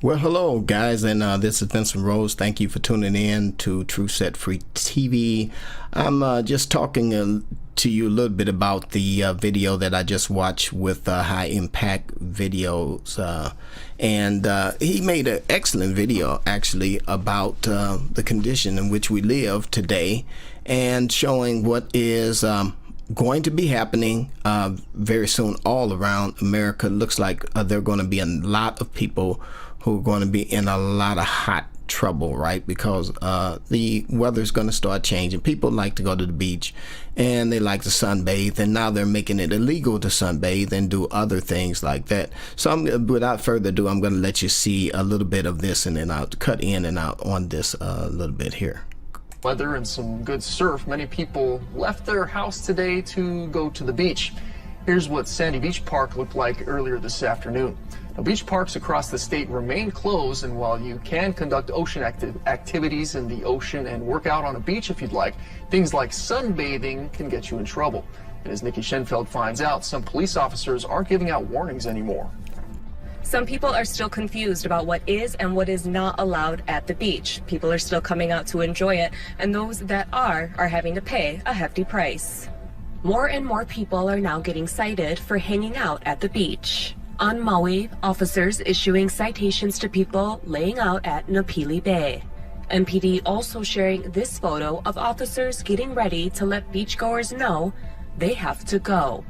Well, hello, guys, and this is Vincent Rose. Thank you for tuning in to True Set Free TV. I'm just talking to you a little bit about the video that I just watched with High Impact Videos, and he made an excellent video, actually, about the condition in which we live today, and showing what is going to be happening very soon all around America. Looks like there are going to be a lot of people who are going to be in a lot of hot trouble, right? Because the weather is going to start changing. People like to go to the beach and they like to sunbathe, and now they're making it illegal to sunbathe and do other things like that. So without further ado, I'm going to let you see a little bit of this, and then I'll cut in and out on this a little bit here. Weather and some good surf. Many people left their house today to go to the beach. Here's what Sandy Beach Park looked like earlier this afternoon. Now, beach parks across the state remain closed, and while you can conduct ocean activities in the ocean and work out on a beach if you'd like, things like sunbathing can get you in trouble. And as Nikki Schenfeld finds out, some police officers aren't giving out warnings anymore. Some people are still confused about what is and what is not allowed at the beach. People are still coming out to enjoy it, and those that are having to pay a hefty price. More and more people are now getting cited for hanging out at the beach. On Maui, officers issuing citations to people laying out at Napili Bay. MPD also sharing this photo of officers getting ready to let beachgoers know they have to go.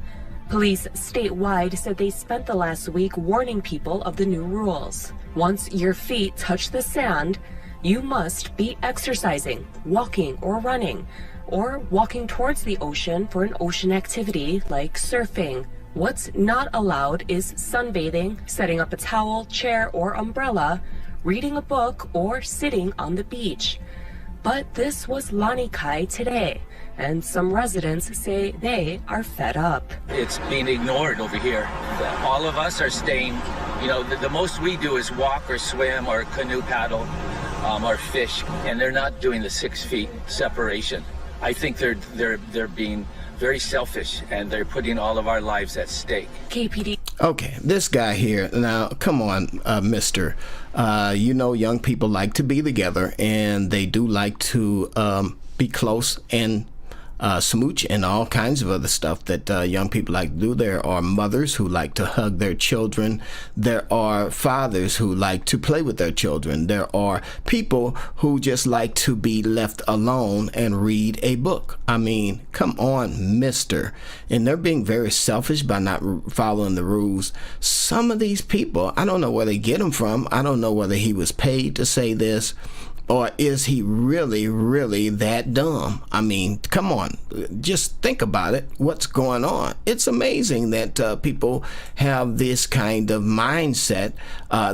Police statewide said they spent the last week warning people of the new rules. Once your feet touch the sand, you must be exercising, walking or running, or walking towards the ocean for an ocean activity like surfing. What's not allowed is sunbathing, setting up a towel, chair, or umbrella, reading a book, or sitting on the beach. But this was Lanikai today, and some residents say they are fed up. It's being ignored over here. All of us are staying, you know, the most we do is walk or swim or canoe paddle or fish, and they're not doing the 6 feet separation. I think they're being very selfish, and they're putting all of our lives at stake. KPD. Okay, this guy here, now come on, mister. You know, young people like to be together, and they do like to be close and smooch and all kinds of other stuff that young people like to do. There are mothers who like to hug their children. There are fathers who like to play with their children. There are people who just like to be left alone and read a book. I mean, come on, mister. And they're being very selfish by not following the rules. Some of these people, I don't know where they get them from. I don't know whether he was paid to say this, or is he really, really that dumb? I mean, come on, just think about it. What's going on? It's amazing that people have this kind of mindset.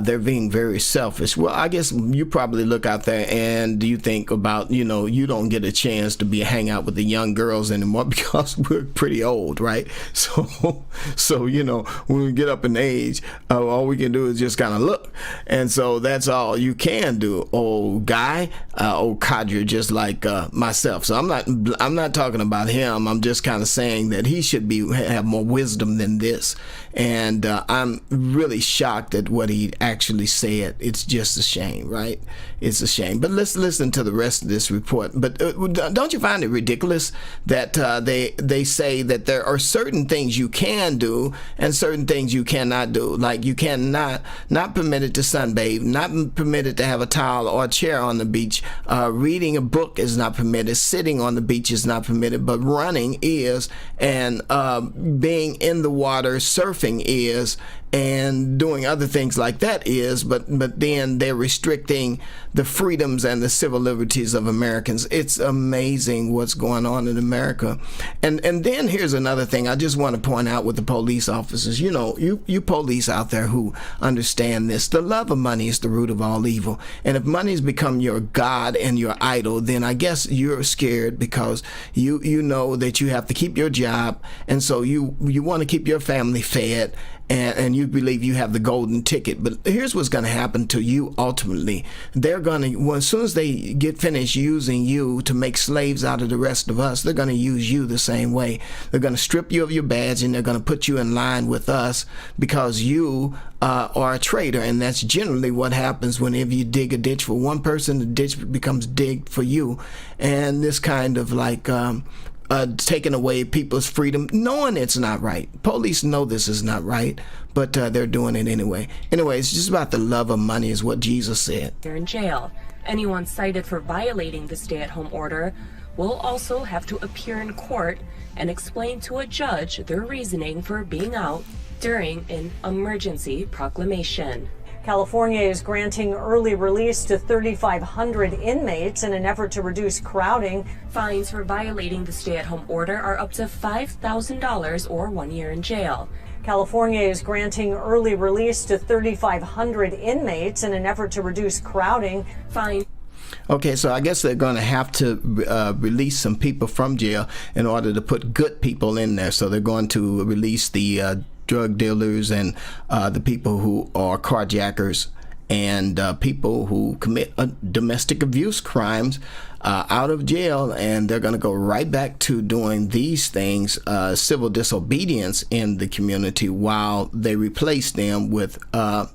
They're being very selfish. Well, I guess you probably look out there and you think about, you know, you don't get a chance to hang out with the young girls anymore because we're pretty old, right? So you know, when we get up in age, all we can do is just kind of look. And so that's all you can do, old guy. Old codger, just like myself. So I'm not talking about him. I'm just kind of saying that he should have more wisdom than this. And I'm really shocked at what he actually said. It's just a shame, right? It's a shame. But let's listen to the rest of this report. But don't you find it ridiculous that they say that there are certain things you can do and certain things you cannot do? Like you cannot not permitted to sunbathe, not permitted to have a towel or a chair on the beach. Reading a book is not permitted. Sitting on the beach is not permitted, but running is, and being in the water, surfing is, and doing other things like that is, but then they're restricting the freedoms and the civil liberties of Americans. It's amazing what's going on in America. And then here's another thing I just want to point out with the police officers. You know, you police out there who understand this. The love of money is the root of all evil. And if money's become your God and your idol, then I guess you're scared because you know that you have to keep your job, and so you want to keep your family fed. and you believe you have the golden ticket. But here's what's going to happen to you ultimately. They're going to, well, as soon as they get finished using you to make slaves out of the rest of us, they're going to use you the same way. They're going to strip you of your badge, and they're going to put you in line with us because you are a traitor. And that's generally what happens whenever you dig a ditch for one person, the ditch becomes digged for you. And this kind of like taking away people's freedom, knowing it's not right. Police know this is not right, but they're doing it anyway. Anyway, it's just about the love of money is what Jesus said. They're in jail. Anyone cited for violating the stay-at-home order will also have to appear in court and explain to a judge their reasoning for being out during an emergency proclamation. California is granting early release to 3,500 inmates in an effort to reduce crowding. Fines for violating the stay-at-home order are up to $5,000 or 1 year in jail. California is granting early release to 3,500 inmates in an effort to reduce crowding. Fine. Okay, so I guess they're going to have to release some people from jail in order to put good people in there. So they're going to release the drug dealers and the people who are carjackers and people who commit domestic abuse crimes out of jail, and they're going to go right back to doing these things, civil disobedience in the community, while they replace them with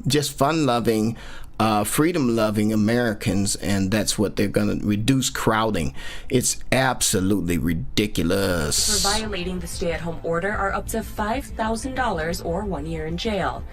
just fun-loving, freedom-loving Americans, and that's what they're going to reduce crowding. It's absolutely ridiculous. For violating the stay-at-home order are up to $5,000 or 1 year in jail.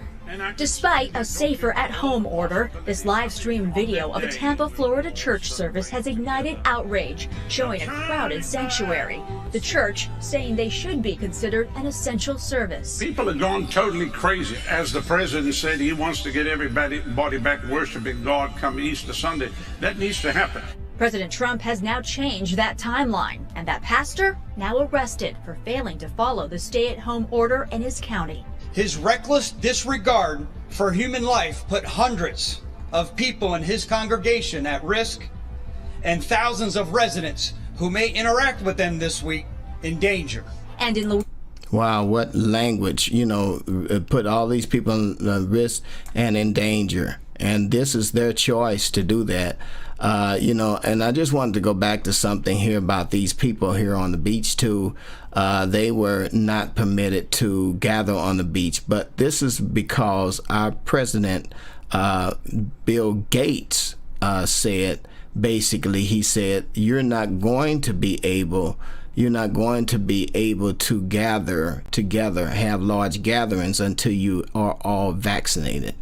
Despite a safer at-home order, this live stream video of a Tampa, Florida church service has ignited outrage, showing a crowded sanctuary. The church saying they should be considered an essential service. People have gone totally crazy. As the president said, he wants to get everybody back worshiping God come Easter Sunday. That needs to happen. President Trump has now changed that timeline, and that pastor now arrested for failing to follow the stay-at-home order in his county. His reckless disregard for human life put hundreds of people in his congregation at risk, and thousands of residents who may interact with them this week in danger. And in Wow, what language, you know, put all these people at risk and in danger. And this is their choice to do that. You know, and I just wanted to go back to something here about these people here on the beach too. They were not permitted to gather on the beach, but this is because our president, Bill Gates, said, basically, he said, you're not going to be able to gather together, have large gatherings until you are all vaccinated.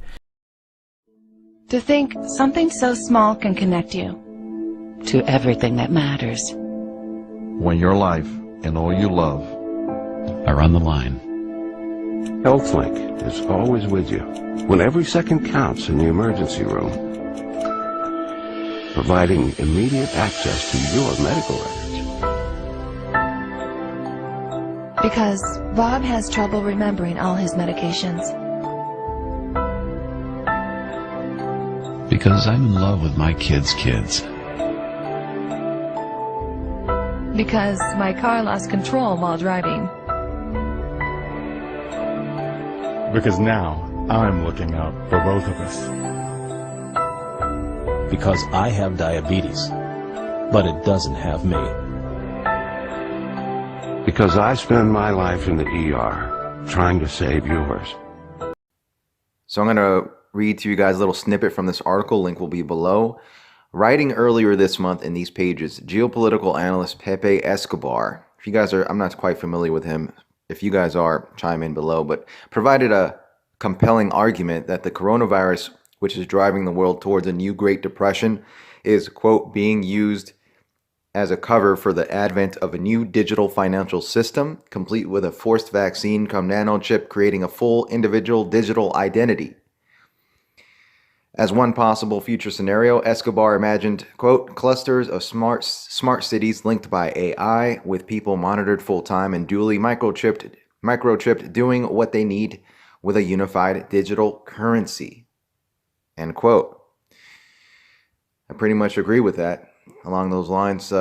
To think something so small can connect you to everything that matters. When your life and all you love are on the line. HealthLink is always with you when every second counts in the emergency room, providing immediate access to your medical records. Because Bob has trouble remembering all his medications. Because I'm in love with my kids' kids. Because my car lost control while driving. Because now I'm looking out for both of us. Because I have diabetes, but it doesn't have me. Because I spend my life in the ER trying to save yours. So I'm going to read to you guys a little snippet from this article. Link will be below. Writing earlier this month in these pages, geopolitical analyst Pepe Escobar, if you guys are, I'm not quite familiar with him. If you guys are, chime in below, but provided a compelling argument that the coronavirus, which is driving the world towards a new Great Depression, is, quote, being used as a cover for the advent of a new digital financial system, complete with a forced vaccine come nanochip, creating a full individual digital identity. As one possible future scenario, Escobar imagined, quote, clusters of smart cities linked by AI with people monitored full-time and duly microchipped doing what they need with a unified digital currency, end quote. I pretty much agree with that. Along those lines,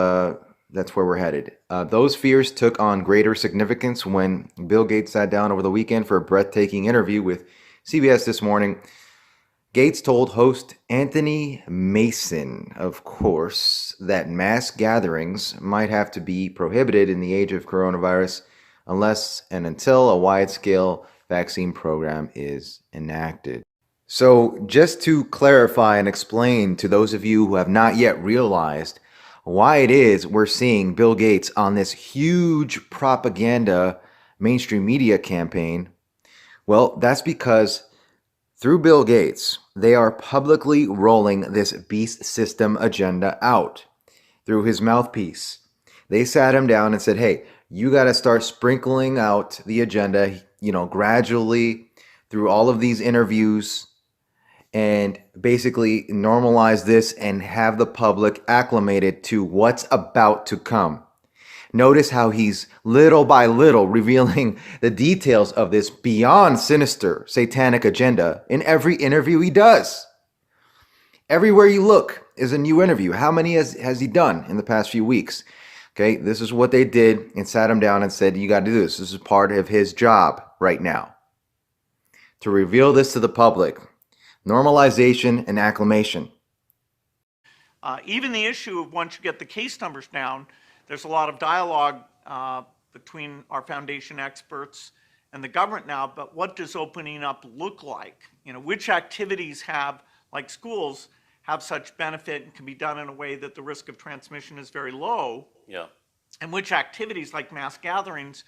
That's where we're headed. Those fears took on greater significance when Bill Gates sat down over the weekend for a breathtaking interview with CBS This Morning. Gates told host Anthony Mason, of course, that mass gatherings might have to be prohibited in the age of coronavirus unless and until a wide-scale vaccine program is enacted. So just to clarify and explain to those of you who have not yet realized why it is we're seeing Bill Gates on this huge propaganda mainstream media campaign, well, that's because through Bill Gates, they are publicly rolling this beast system agenda out through his mouthpiece. They sat him down and said, hey, you got to start sprinkling out the agenda, gradually through all of these interviews and basically normalize this and have the public acclimated to what's about to come. Notice how he's little by little revealing the details of this beyond sinister satanic agenda in every interview he does. Everywhere you look is a new interview. How many has he done in the past few weeks? Okay, this is what they did and sat him down and said, you got to do this. This is part of his job right now. To reveal this to the public. Normalization and acclimation. Even the issue of once you get the case numbers down, there's a lot of dialogue between our foundation experts and the government now, but what does opening up look like? Which activities have, like schools, have such benefit and can be done in a way that the risk of transmission is very low? Yeah. And which activities, like mass gatherings,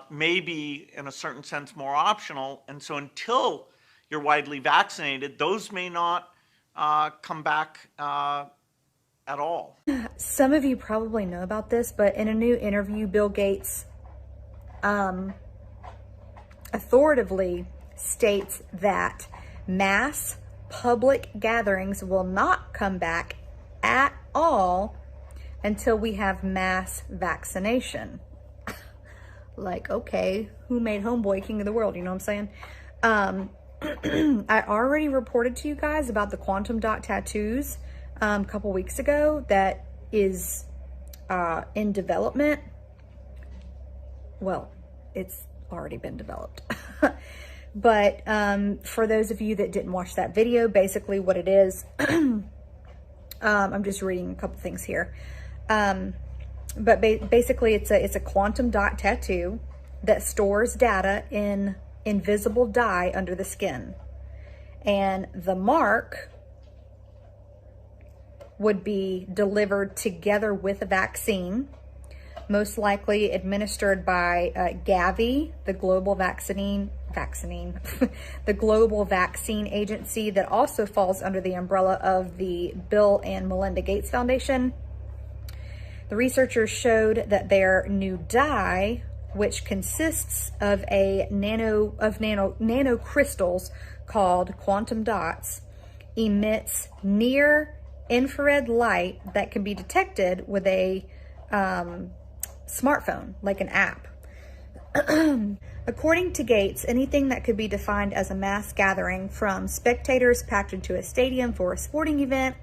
may be, in a certain sense, more optional. And so until you're widely vaccinated, those may not come back at all. Some of you probably know about this, but in a new interview, Bill Gates authoritatively states that mass public gatherings will not come back at all until we have mass vaccination. Like, okay, who made Homeboy king of the world? You know what I'm saying? I already reported to you guys about the quantum dot tattoos a couple weeks ago that is in development. Well, it's already been developed. But for those of you that didn't watch that video, basically what it is, I'm just reading a couple things here. But basically it's a quantum dot tattoo that stores data in invisible dye under the skin. And the mark would be delivered together with a vaccine, most likely administered by Gavi, the global the global vaccine agency that also falls under the umbrella of the Bill and Melinda Gates Foundation. The researchers showed that their new dye, which consists of nanocrystals called quantum dots, emits near infrared light that can be detected with a smartphone, like an app. According to Gates, anything that could be defined as a mass gathering, from spectators packed into a stadium for a sporting event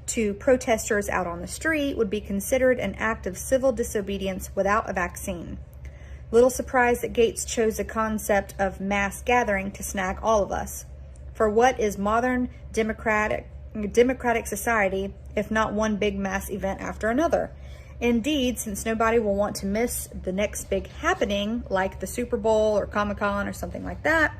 to protesters out on the street, would be considered an act of civil disobedience without a vaccine. Little surprise that Gates chose the concept of mass gathering to snag all of us. For what is modern democratic society if not one big mass event after another? Indeed, since nobody will want to miss the next big happening, like the Super Bowl or Comic-Con or something like that,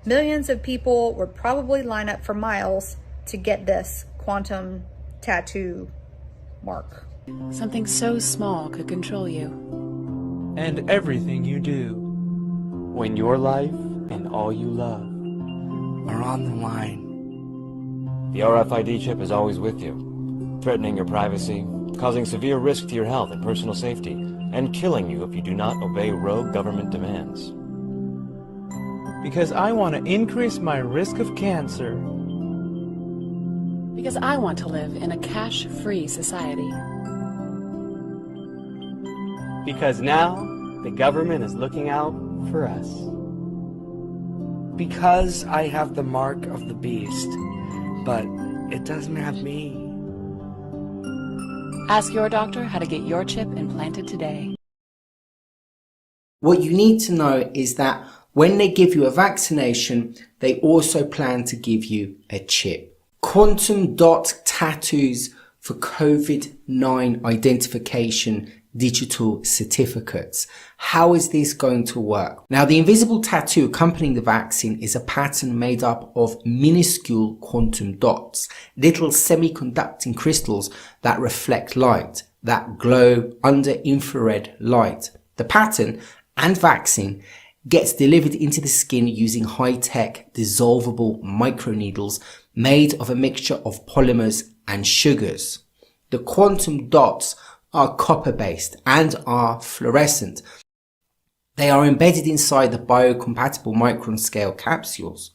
millions of people would probably line up for miles to get this quantum tattoo mark. Something so small could control you. And everything you do. When your life and all you love are on the line. The RFID chip is always with you, threatening your privacy, causing severe risk to your health and personal safety, and killing you if you do not obey rogue government demands. Because I want to increase my risk of cancer. Because I want to live in a cash-free society. Because now the government is looking out for us. Because I have the mark of the beast, but it doesn't have me. Ask your doctor how to get your chip implanted today. What you need to know is that when they give you a vaccination, they also plan to give you a chip. Quantum dot tattoos for COVID-19 identification digital certificates. How is this going to work? Now, the invisible tattoo accompanying the vaccine is a pattern made up of minuscule quantum dots, little semiconducting crystals that reflect light, that glow under infrared light. The pattern and vaccine gets delivered into the skin using high-tech dissolvable microneedles made of a mixture of polymers and sugars. The quantum dots are copper-based and are fluorescent. They are embedded inside the biocompatible micron-scale capsules.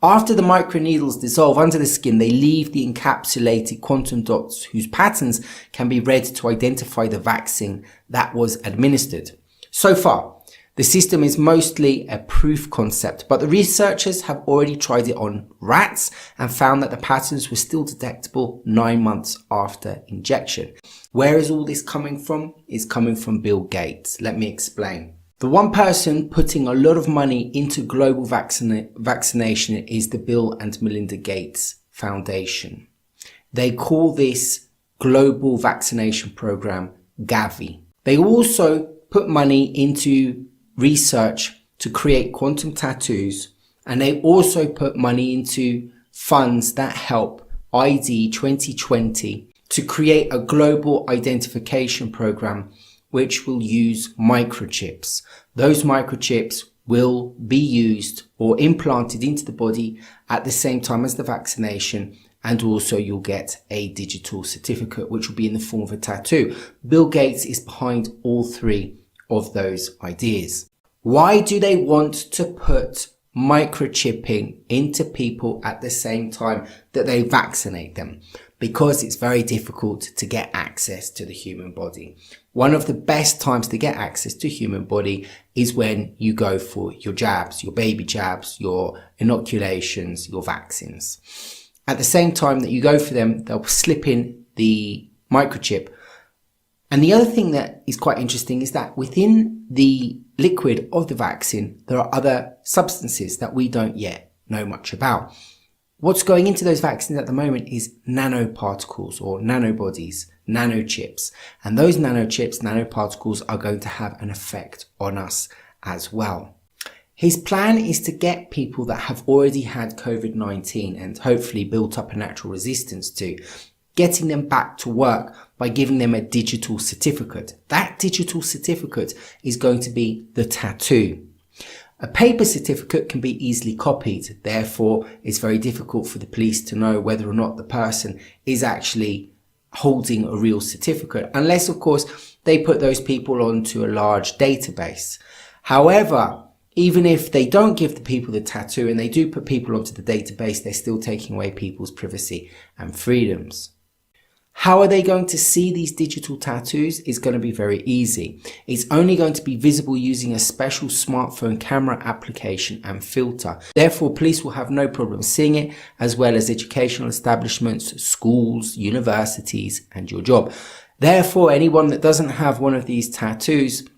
After the microneedles dissolve under the skin, they leave the encapsulated quantum dots whose patterns can be read to identify the vaccine that was administered. So far, the system is mostly a proof concept, but the researchers have already tried it on rats and found that the patterns were still detectable 9 months after injection. Where is all this coming from? It's coming from Bill Gates. Let me explain. The one person putting a lot of money into global vaccination is the Bill and Melinda Gates Foundation. They call this Global Vaccination Program Gavi. They also put money into research to create quantum tattoos, and they also put money into funds that help ID 2020 to create a global identification program which will use microchips. Those microchips will be used or implanted into the body at the same time as the vaccination, and also you'll get a digital certificate which will be in the form of a tattoo. Bill Gates is behind all three of those ideas. Why do they want to put microchipping into people at the same time that they vaccinate them? Because it's very difficult to get access to the human body. One of the best times to get access to human body is when you go for your jabs, your baby jabs, your inoculations, your vaccines. At the same time that you go for them, they'll slip in the microchip. And the other thing that is quite interesting is that within the liquid of the vaccine, there are other substances that we don't yet know much about. What's going into those vaccines at the moment is nanoparticles or nanobodies, nanochips. And those nanochips, nanoparticles are going to have an effect on us as well. His plan is to get people that have already had COVID-19 and hopefully built up a natural resistance to, getting them back to work by giving them a digital certificate. That digital certificate is going to be the tattoo. A paper certificate can be easily copied. Therefore, it's very difficult for the police to know whether or not the person is actually holding a real certificate, unless, of course, they put those people onto a large database. However, even if they don't give the people the tattoo and they do put people onto the database, they're still taking away people's privacy and freedoms. How are they going to see these digital tattoos? It's going to be very easy. It's only going to be visible using a special smartphone camera application and filter. Therefore, police will have no problem seeing it, as well as educational establishments, schools, universities, and your job. Therefore, anyone that doesn't have one of these tattoos,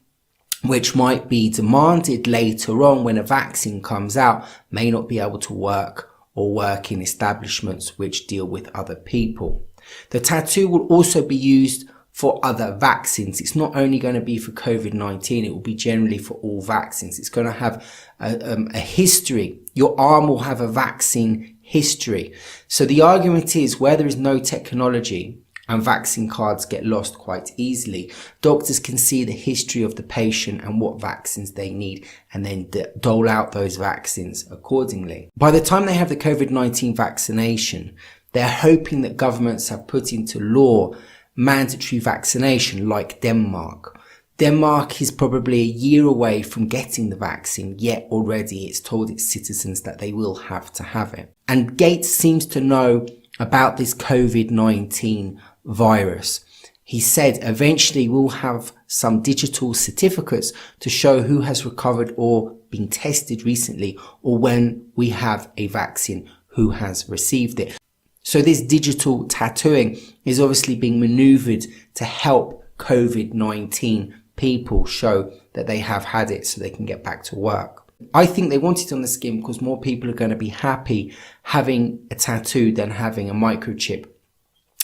which might be demanded later on when a vaccine comes out, may not be able to work or work in establishments which deal with other people. The tattoo will also be used for other vaccines. It's not only going to be for COVID-19, it will be generally for all vaccines. It's going to have a history. Your arm will have a vaccine history. So the argument is, where there is no technology and vaccine cards get lost quite easily, doctors can see the history of the patient and what vaccines they need, and then dole out those vaccines accordingly. By the time they have the COVID-19 vaccination, they're hoping that governments have put into law mandatory vaccination, like Denmark. Denmark is probably a year away from getting the vaccine, yet already it's told its citizens that they will have to have it. And Gates seems to know about this COVID-19 virus. He said eventually we'll have some digital certificates to show who has recovered or been tested recently, or when we have a vaccine, who has received it. So this digital tattooing is obviously being maneuvered to help COVID-19 people show that they have had it so they can get back to work. I think they want it on the skin because more people are going to be happy having a tattoo than having a microchip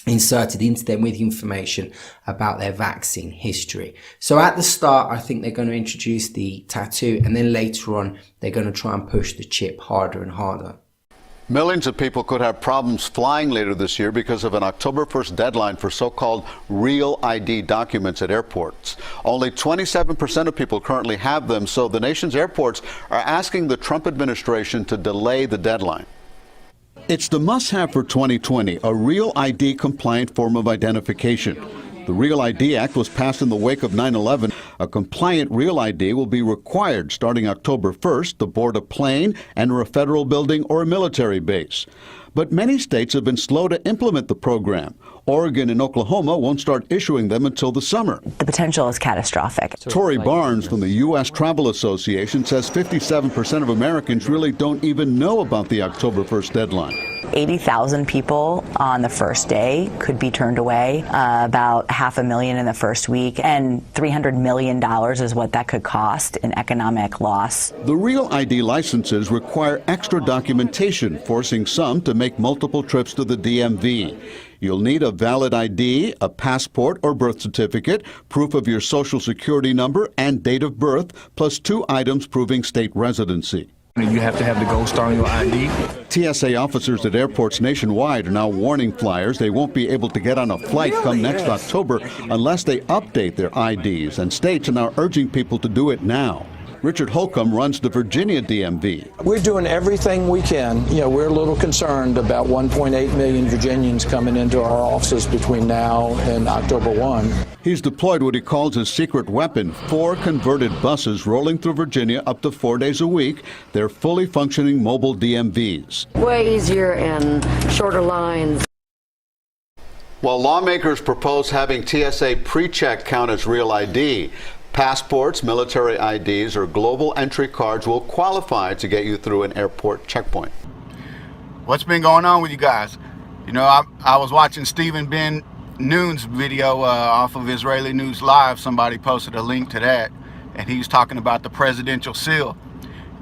inserted into them with information about their vaccine history. So at the start, I think they're going to introduce the tattoo, and then later on, they're going to try and push the chip harder and harder. Millions of people could have problems flying later this year because of an October 1st deadline for so-called real ID documents at airports. Only 27% of people currently have them, so the nation's airports are asking the Trump administration to delay the deadline. It's the must-have for 2020, a real ID compliant form of identification. The Real ID Act was passed in the wake of 9/11. A compliant Real ID will be required starting October 1st to board a plane, enter a federal building, or a military base. But many states have been slow to implement the program. Oregon and Oklahoma won't start issuing them until the summer. The potential is catastrophic. Tori Barnes from the U.S. Travel Association says 57% of Americans really don't even know about the October 1st deadline. 80,000 people on the first day could be turned away, about 500,000 in the first week, and $300 million is what that could cost in economic loss. The Real ID licenses require extra documentation, forcing some to make multiple trips to the DMV. You'll need a valid ID, a passport or birth certificate, proof of your social security number and date of birth, plus 2 items proving state residency. You have to have the gold star on your ID. TSA officers at airports nationwide are now warning flyers they won't be able to get on a flight come next October unless they update their IDs, and states are now urging people to do it now. Richard Holcomb runs the Virginia DMV. We're doing everything we can. We're a little concerned about 1.8 million Virginians coming into our offices between now and October 1. He's deployed what he calls his secret weapon, 4 converted buses rolling through Virginia up to 4 days a week. They're fully functioning mobile DMVs. Way easier and shorter lines. While lawmakers propose having TSA pre-check count as real ID, passports, military IDs, or global entry cards will qualify to get you through an airport checkpoint. What's been going on with you guys? I was watching Stephen Ben Noon's video off of Israeli News Live. Somebody posted a link to that, and he was talking about the presidential seal.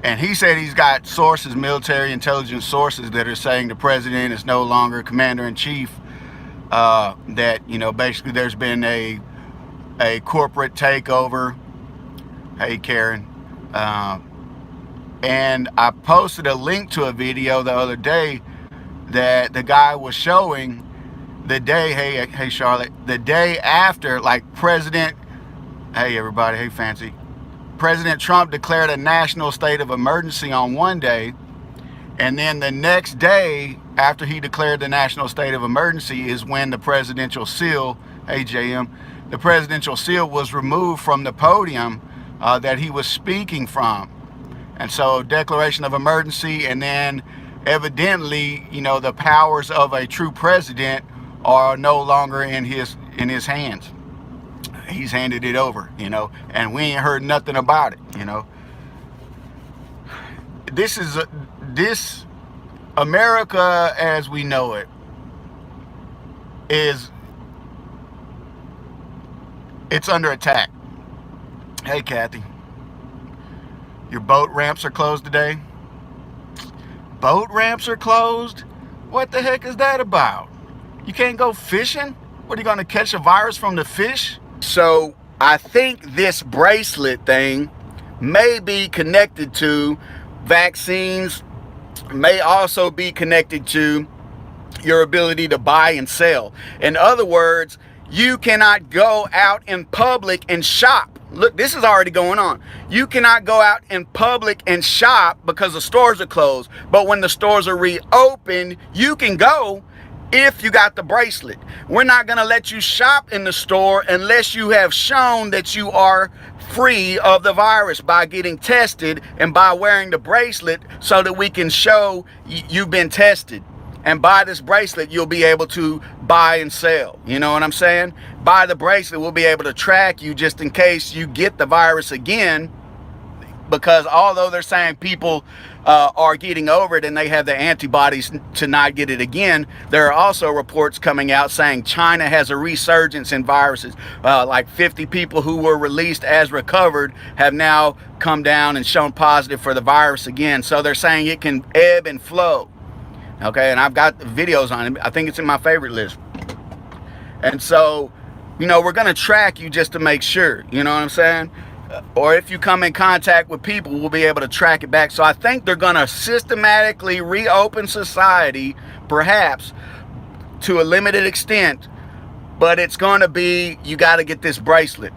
And he said he's got sources, military intelligence sources, that are saying the president is no longer commander-in-chief, that, basically there's been a corporate takeover. Hey, Karen. And I posted a link to a video the other day that the guy was showing the day, hey Charlotte, the day after, like President Trump declared a national state of emergency on one day, and then the next day after he declared the national state of emergency is when the presidential seal, the presidential seal was removed from the podium that he was speaking from. And so declaration of emergency, and then evidently, the powers of a true president are no longer in his hands. He's handed it over, and we ain't heard nothing about it, This America as we know it it's under attack. Hey, Kathy. Your boat ramps are closed today? Boat ramps are closed? What the heck is that about? You can't go fishing? What, are you going to catch a virus from the fish? So I think this bracelet thing may be connected to vaccines, may also be connected to your ability to buy and sell. In other words, you cannot go out in public and shop. Look, this is already going on. You cannot go out in public and shop because the stores are closed. But when the stores are reopened, you can go if you got the bracelet. We're not going to let you shop in the store unless you have shown that you are free of the virus by getting tested and by wearing the bracelet so that we can show you've been tested. And by this bracelet, you'll be able to buy and sell. You know what I'm saying? By the bracelet, we'll be able to track you just in case you get the virus again. because although they're saying people are getting over it and they have the antibodies to not get it again, there are also reports coming out saying China has a resurgence in viruses. Like 50 people who were released as recovered have now come down and shown positive for the virus again. So they're saying it can ebb and flow. Okay, and I've got videos on it. I think it's in my favorite list. And so, you know, we're going to track you just to make sure, you know what I'm saying? Or if you come in contact with people, we'll be able to track it back. So I think they're going to systematically reopen society, perhaps, to a limited extent. But it's going to be, you got to get this bracelet.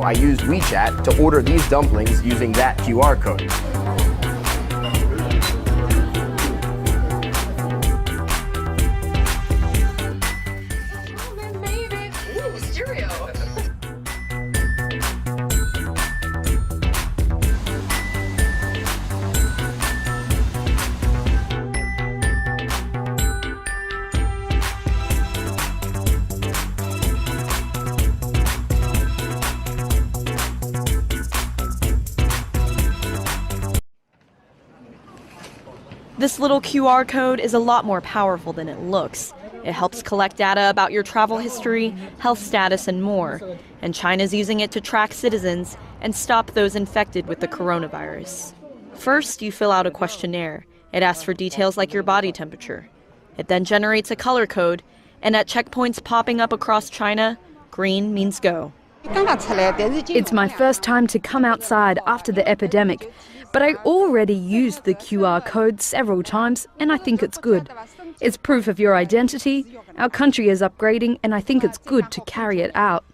I used WeChat to order these dumplings using that QR code. This little QR code is a lot more powerful than it looks. It helps collect data about your travel history, health status, and more. And China's using it to track citizens and stop those infected with the coronavirus. First, you fill out a questionnaire. It asks for details like your body temperature. It then generates a color code, and at checkpoints popping up across China, green means go. It's my first time to come outside after the epidemic, but I already used the QR code several times, and I think it's good. It's proof of your identity. Our country is upgrading, and I think it's good to carry it out.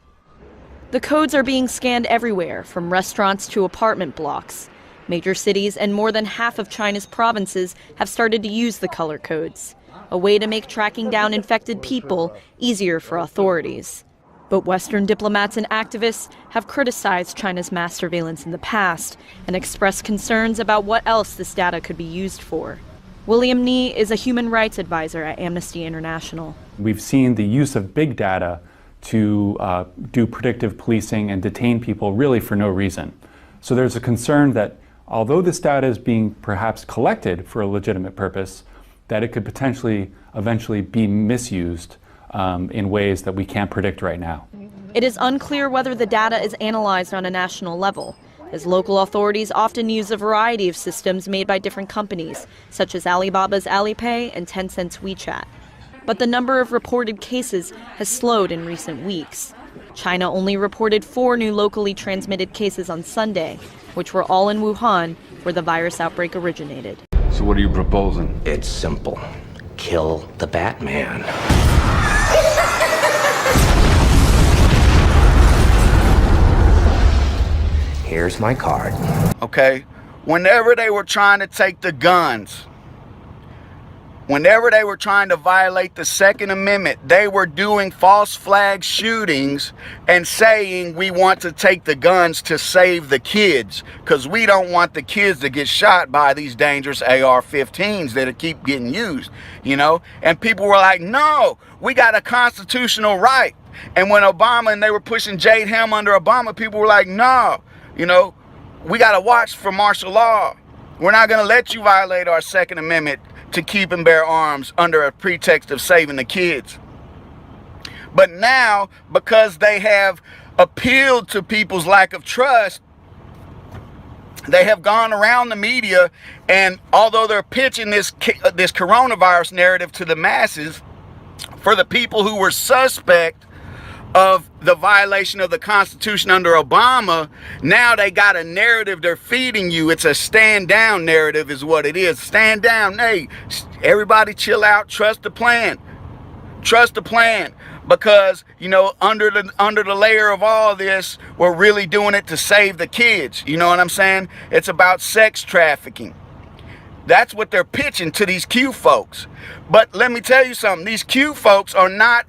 The codes are being scanned everywhere, from restaurants to apartment blocks. Major cities and more than half of China's provinces have started to use the color codes, a way to make tracking down infected people easier for authorities. But Western diplomats and activists have criticized China's mass surveillance in the past and expressed concerns about what else this data could be used for. William Nee is a human rights advisor at Amnesty International. We've seen the use of big data to do predictive policing and detain people really for no reason. So there's a concern that although this data is being perhaps collected for a legitimate purpose, that it could potentially eventually be misused in ways that we can't predict right now. It is unclear whether the data is analyzed on a national level, as local authorities often use a variety of systems made by different companies, such as Alibaba's Alipay and Tencent's WeChat. But the number of reported cases has slowed in recent weeks. China only reported 4 new locally transmitted cases on Sunday, which were all in Wuhan, where the virus outbreak originated. So what are you proposing? It's simple. Kill the Batman. Here's my card. Okay, whenever they were trying to take the guns, whenever they were trying to violate the Second Amendment, they were doing false flag shootings and saying we want to take the guns to save the kids because we don't want the kids to get shot by these dangerous AR-15s that keep getting used, you know? And people were like, no, we got a constitutional right. And when Obama and they were pushing Jade Helm under Obama, people were like, no, you know, we got to watch for martial law. We're not going to let you violate our Second Amendment to keep and bear arms under a pretext of saving the kids. But now, because they have appealed to people's lack of trust, they have gone around the media, and although they're pitching this coronavirus narrative to the masses, for the people who were suspect of the violation of the Constitution under Obama, now they got a narrative they're feeding you. It's a stand down narrative is what it is. Stand down. Hey, everybody chill out. Trust the plan. Trust the plan. Because, you know, under the layer of all this, we're really doing it to save the kids. You know what I'm saying? It's about sex trafficking. That's what they're pitching to these Q folks. But let me tell you something. These Q folks are not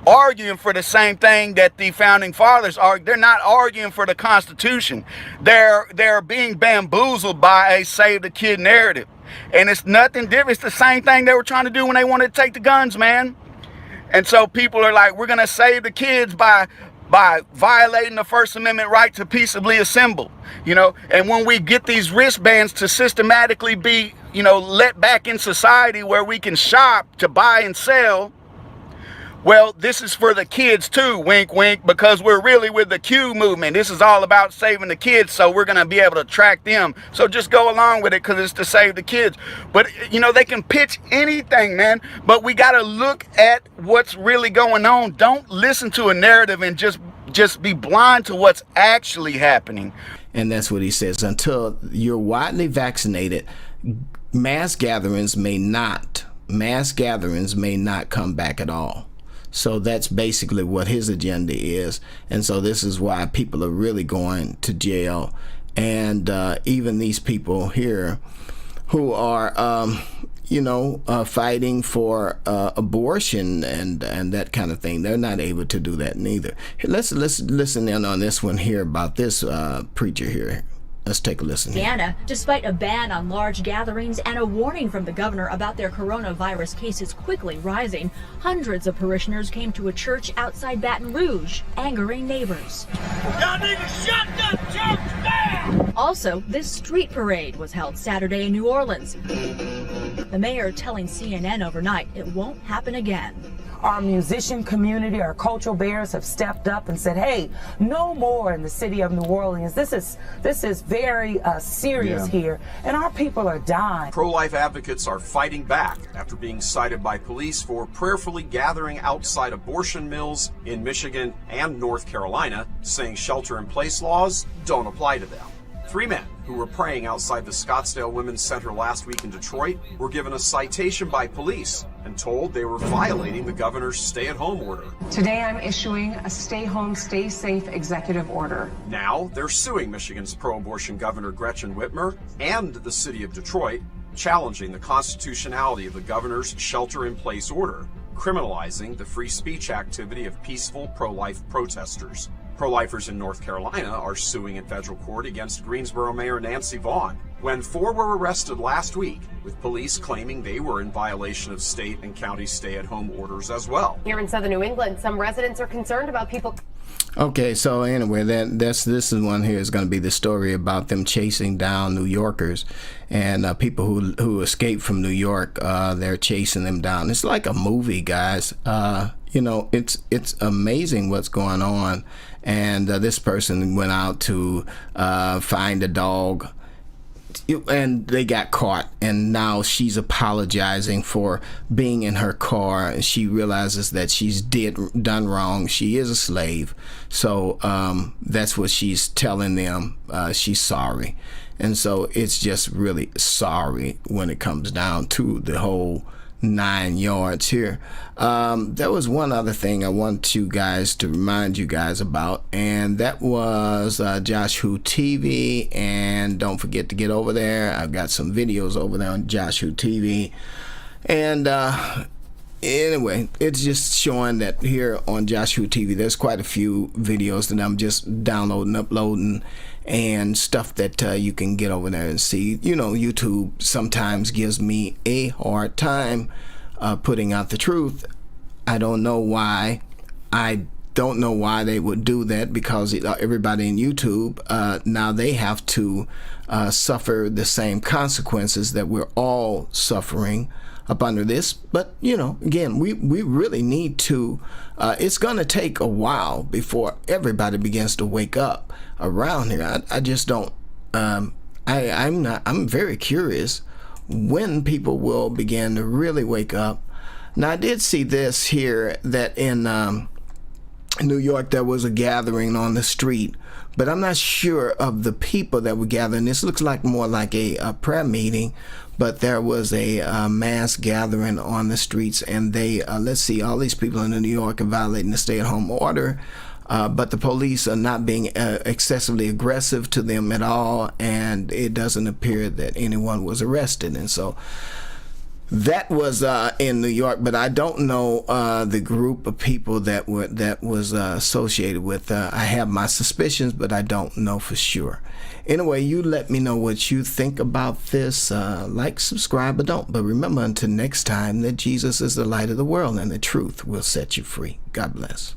arguing for the same thing that the founding fathers argued. They're not arguing for the Constitution. They're being bamboozled by a save the kid narrative. And it's nothing different. It's the same thing they were trying to do when they wanted to take the guns, man. And so people are like, we're going to save the kids by violating the First Amendment right to peaceably assemble, you know. And when we get these wristbands to systematically be, you know, let back in society where we can shop to buy and sell, well, this is for the kids too, wink, wink, because we're really with the Q movement. This is all about saving the kids, so we're going to be able to track them. So just go along with it because it's to save the kids. But, you know, they can pitch anything, man. But we got to look at what's really going on. Don't listen to a narrative and just be blind to what's actually happening. And that's what he says. Until you're widely vaccinated, mass gatherings may not come back at all. So that's basically what his agenda is. And so this is why people are really going to jail. And even these people here who are, fighting for abortion and that kind of thing, they're not able to do that neither. Let's listen in on this one here about this preacher here. Let's take a listen. Indiana, despite a ban on large gatherings and a warning from the governor about their coronavirus cases quickly rising, hundreds of parishioners came to a church outside Baton Rouge, angering neighbors. Y'all need to shut that church down! Also, this street parade was held Saturday in New Orleans. The mayor telling CNN overnight it won't happen again. Our musician community, our cultural bearers have stepped up and said, hey, no more in the city of New Orleans. This is very serious here, and our people are dying. Pro-life advocates are fighting back after being cited by police for prayerfully gathering outside abortion mills in Michigan and North Carolina, saying shelter-in-place laws don't apply to them. 3 men who were praying outside the Scottsdale Women's Center last week in Detroit were given a citation by police and told they were violating the governor's stay-at-home order. Today I'm issuing a stay-home, stay-safe executive order. Now they're suing Michigan's pro-abortion governor Gretchen Whitmer and the city of Detroit, challenging the constitutionality of the governor's shelter-in-place order, criminalizing the free speech activity of peaceful pro-life protesters. Pro-lifers in North Carolina are suing in federal court against Greensboro Mayor Nancy Vaughn, when 4 were arrested last week, with police claiming they were in violation of state and county stay-at-home orders as well. Here in southern New England, some residents are concerned about people... Okay, so anyway, this is one here is going to be the story about them chasing down New Yorkers and people who escaped from New York. They're chasing them down. It's like a movie, guys. It's amazing what's going on. And this person went out to find a dog, and they got caught, and now she's apologizing for being in her car, and she realizes that she's done wrong. She is a slave, so that's what she's telling them. She's sorry, and so it's just really sorry when it comes down to the whole 9 yards here. There was one other thing I want you guys to remind you guys about, and that was Josh Who TV. And don't forget to get over there. I've got some videos over there on Josh Who TV. And anyway, it's just showing that here on Josh Who TV there's quite a few videos that I'm just downloading, uploading, and stuff that you can get over there and see. You know, YouTube sometimes gives me a hard time putting out the truth. I don't know why. I don't know why they would do that, because everybody in YouTube now they have to suffer the same consequences that we're all suffering up under this. But you know, again, we really need to it's gonna take a while before everybody begins to wake up around here. I just don't I'm very curious when people will begin to really wake up. Now I did see this here, that in New York there was a gathering on the street, but I'm not sure of the people that were gathering. This looks like more like a prayer meeting, but there was a mass gathering on the streets, and they let's see, all these people in New York are violating the stay-at-home order, but the police are not being excessively aggressive to them at all, and it doesn't appear that anyone was arrested. And so That was in New York, but I don't know the group of people that was associated with. I have my suspicions, but I don't know for sure. Anyway, you let me know what you think about this. Like, subscribe, or don't. But remember, until next time, that Jesus is the light of the world, and the truth will set you free. God bless.